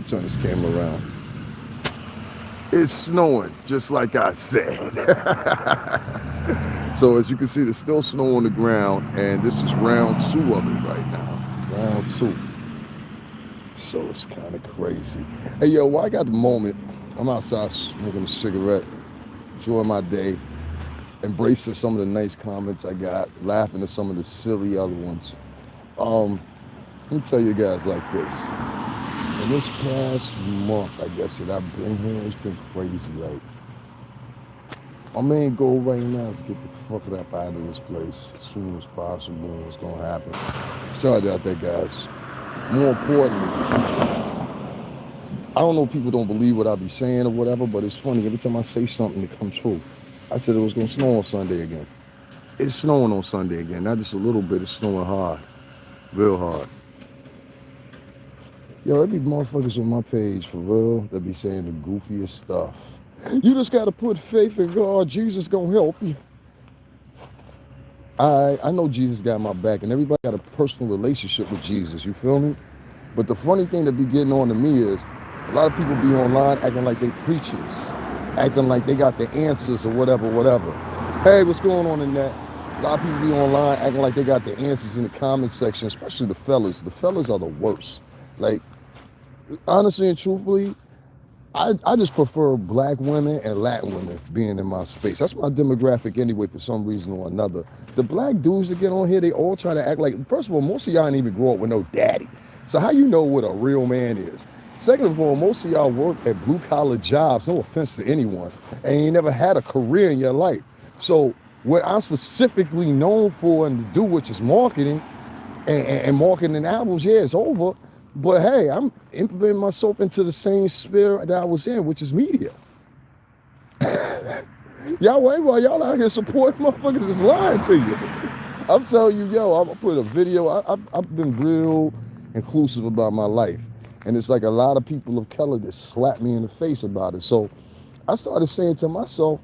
me turn this camera around. It's snowing, just like I said. So as you can see, there's still snow on the ground, and this is round two of it right now. Round two. So it's kind of crazy. Hey, yo, well, I got the moment. I'm outside smoking a cigarette, enjoying my day, embracing some of the nice comments I got, laughing at some of the silly other ones. Let me tell you guys like this. In this past month, I guess, that I've been here, it's been crazy. Like, my main goal right now is to get the fuck up out of this place as soon as possible. What's gonna happen? Sorry about that, guys. More importantly, I don't know if people don't believe what I be saying or whatever, but it's funny. Every time I say something, it comes true. I said it was gonna snow on Sunday again. It's snowing on Sunday again. Not just a little bit, it's snowing hard. Real hard. Yo, there be motherfuckers on my page for real that be saying the goofiest stuff. You just gotta put faith in God. Jesus gonna help you. I know Jesus got my back, and everybody got a personal relationship with Jesus. You feel me? But the funny thing that be getting on to me is a lot of people be online acting like they preachers, acting like they got the answers or whatever, whatever. Hey, what's going on in that? A lot of people be online acting like they got the answers in the comment section, especially the fellas. The fellas are the worst. Like, honestly and truthfully, I just prefer black women and Latin women being in my space. That's my demographic anyway, for some reason or another. The black dudes that get on here, they all try to act like, first of all, most of y'all didn't even grow up with no daddy. So how you know what a real man is? Second of all, most of y'all work at blue collar jobs, no offense to anyone, and you never had a career in your life. So what I'm specifically known for and to do, which is marketing and marketing albums, yeah, it's over. But hey, I'm implementing myself into the same sphere that I was in, which is media. Y'all wait while y'all out here supporting motherfuckers is lying to you. I'm telling you, yo, I'm gonna put a video. I've been real inclusive about my life. And it's like a lot of people of color that slap me in the face about it. So I started saying to myself,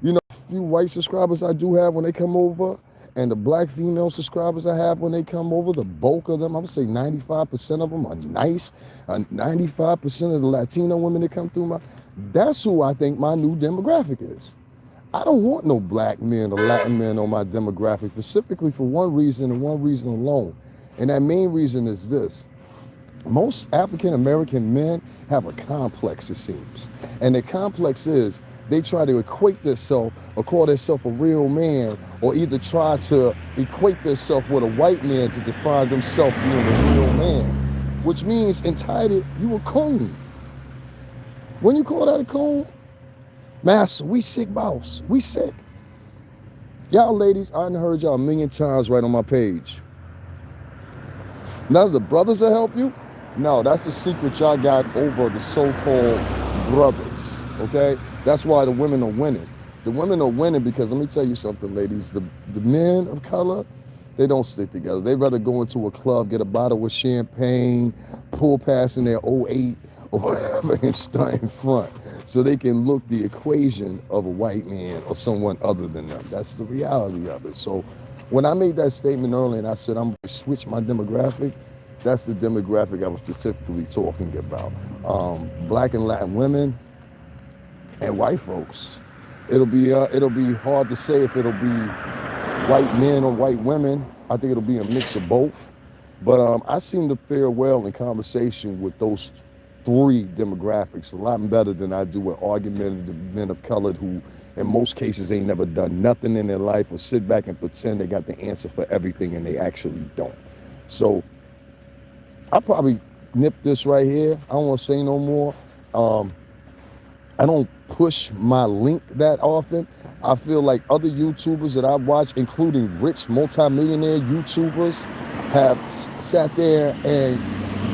you know, a few white subscribers I do have when they come over, and the black female subscribers I have when they come over, the bulk of them, I would say 95% of them are nice. 95% of the Latino women that come through that's who I think my new demographic is. I don't want no black men or Latin men on my demographic, specifically for one reason and one reason alone. And that main reason is this. Most African American men have a complex, it seems. And the complex is they try to equate themselves or call themselves a real man, or either try to equate themselves with a white man to define themselves being a real man, which means entitled, you a coon. When you call that a coon, master, we sick, boss, we sick. Y'all ladies, I done heard y'all a million times right on my page. None of the brothers will help you. No, that's the secret y'all got over the so-called brothers, okay? That's why the women are winning. The women are winning because, let me tell you something, ladies, the men of color, they don't stick together. They'd rather go into a club, get a bottle of champagne, pull past in their '08 or whatever, and stunt in front so they can look the equation of a white man or someone other than them. That's the reality of it. So when I made that statement earlier and I said I'm going to switch my demographic, that's the demographic I was specifically talking about. Black and Latin women and white folks. It'll be hard to say if it'll be white men or white women. I think it'll be a mix of both. But I seem to fare well in conversation with those three demographics a lot better than I do with argumentative men of color who in most cases ain't never done nothing in their life or sit back and pretend they got the answer for everything and they actually don't. So I'll probably nip this right here. I don't want to say no more. I don't push my link that often. I feel like other YouTubers that I watch, including rich multimillionaire YouTubers, have sat there and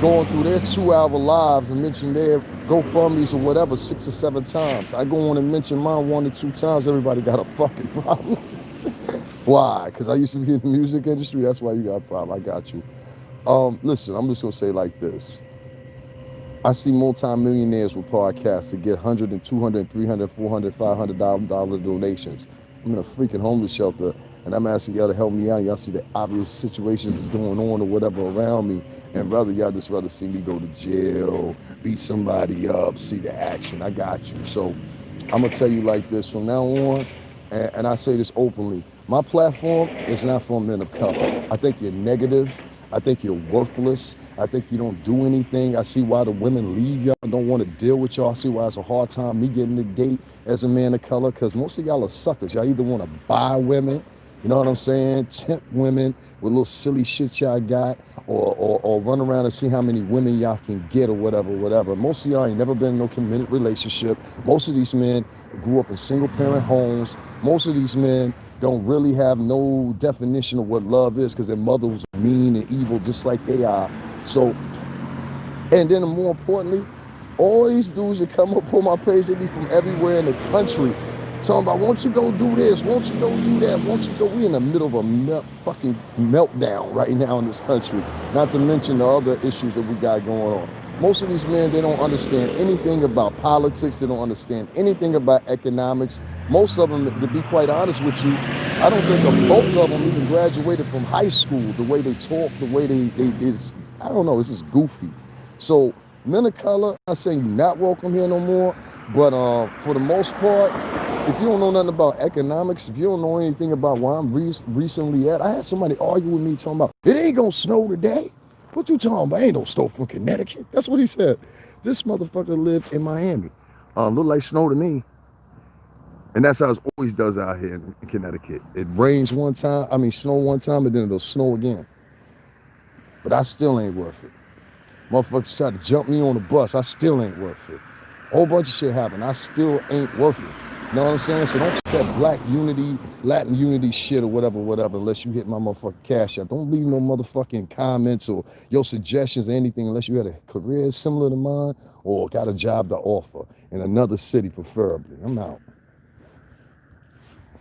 gone through their 2-hour lives and mentioned their GoFundMe's or whatever 6 or 7 times. I go on and mention mine 1 or 2 times. Everybody got a fucking problem. Why? Because I used to be in the music industry. That's why you got a problem. I got you. Listen, I'm just going to say like this. I see multi-millionaires with podcasts that get $100 and $200 and $300, $400, $500 donations. I'm in a freaking homeless shelter, and I'm asking y'all to help me out. Y'all see the obvious situations that's going on or whatever around me, and brother, y'all just rather see me go to jail, beat somebody up, see the action. I got you. So I'm gonna tell you like this from now on, and I say this openly. My platform is not for men of color. I think you're negative. I think you're worthless. I think you don't do anything. I see why the women leave y'all and don't want to deal with y'all. I see why it's a hard time me getting a date as a man of color, because most of y'all are suckers. Y'all either want to buy women, you know what I'm saying, tempt women with little silly shit y'all got, or run around and see how many women y'all can get or whatever. Most of y'all ain't never been in no committed relationship. Most of these men grew up in single parent homes. Most of these men don't really have no definition of what love is because their mother was mean and evil just like they are. So, and then more importantly, all these dudes that come up on my page, they be from everywhere in the country. Talking about, won't you go do this? Won't you go do that? Won't you go? We in the middle of a fucking meltdown right now in this country. Not to mention the other issues that we got going on. Most of these men, they don't understand anything about politics. They don't understand anything about economics. Most of them, to be quite honest with you, I don't think a bulk of them even graduated from high school. The way they talk, the way they is, I don't know, it's just goofy. So men of color, I say not welcome here no more. But for the most part, if you don't know nothing about economics, if you don't know anything about where I'm recently at, I had somebody argue with me talking about, it ain't gonna snow today. What you talking about? Ain't no snow from Connecticut. That's what he said. This motherfucker lived in Miami. Look like snow to me. And that's how it always does out here in Connecticut. It rains one time, snow one time, and then it'll snow again. But I still ain't worth it. Motherfuckers try to jump me on the bus. I still ain't worth it. A whole bunch of shit happened. I still ain't worth it. You know what I'm saying? So don't say that black unity, Latin unity shit or whatever, unless you hit my motherfucking cash out. Don't leave no motherfucking comments or your suggestions or anything unless you had a career similar to mine or got a job to offer in another city preferably. I'm out.